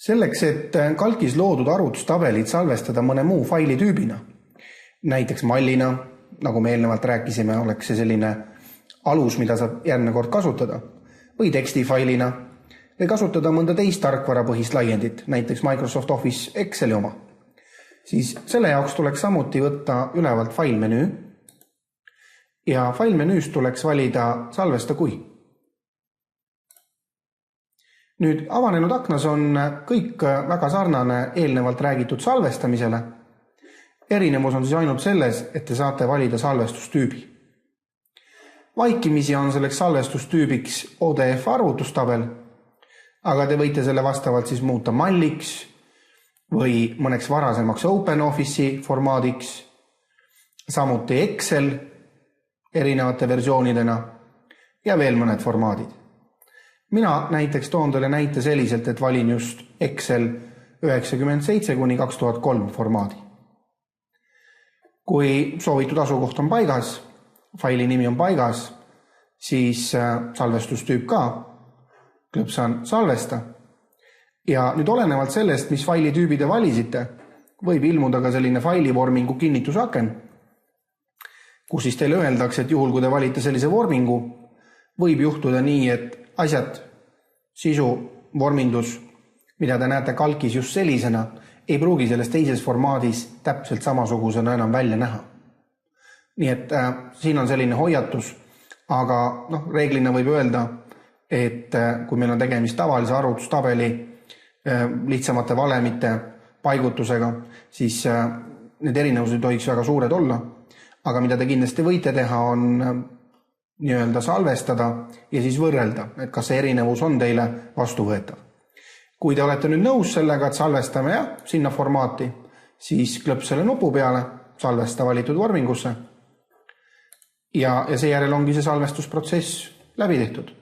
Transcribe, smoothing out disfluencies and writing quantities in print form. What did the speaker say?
Selleks, et kalkis loodud arvutustabelit salvestada mõne muu faili tüübina, näiteks mallina, nagu me eelnevalt rääkisime, oleks see selline alus, mida saab järgmine kord kasutada, või tekstifailina, või kasutada mõnda teist tarkvarapõhist laiendit, näiteks Microsoft Office Exceli oma, siis selle jaoks tuleks samuti võtta ülevalt failmenüü ja failmenüüst tuleks valida salvesta kui. Nüüd avanenud aknas on kõik väga sarnane eelnevalt räägitud salvestamisele. Erinevus on siis ainult selles, et te saate valida salvestustüübi. Vaikimisi on selleks salvestustüübiks ODF arvutustabel, aga te võite selle vastavalt siis muuta malliks või mõneks varasemaks OpenOffice'i formaadiks, samuti Excel erinevate versioonidena ja veel mõned formaadid. Mina näiteks toon teile näite selliselt, et valin just Excel 97–2003 formaadi. Kui soovitud asukoht on paigas, faili nimi on paigas, siis salvestustüüp ka, klõpsan salvesta. Ja nüüd olenevalt sellest, mis faili tüübi te valisite, võib ilmuda ka selline failivormingu kinnitusaken, kus siis teile öeldakse, et juhul kui te valite sellise vormingu, võib juhtuda nii, et asjad, sisu, vormindus, mida te näete kalkis just sellisena, ei pruugi selles teises formaadis täpselt samasugusena enam välja näha. Nii et siin on selline hoiatus, aga reeglina võib öelda, et kui meil on tegemist tavalise arvutustabeli lihtsamate valemite paigutusega, siis need erinevused ei tohiks väga suured olla, aga mida te kindlasti võite teha, on nii-öelda salvestada ja siis võrrelda, et kas see erinevus on teile vastuvõetav. Kui te olete nüüd nõus sellega, et salvestame sinna formaati, siis klõps selle nupu peale, salvesta valitud vormingusse ja seejärel ongi see salvestusprotsess läbi tehtud.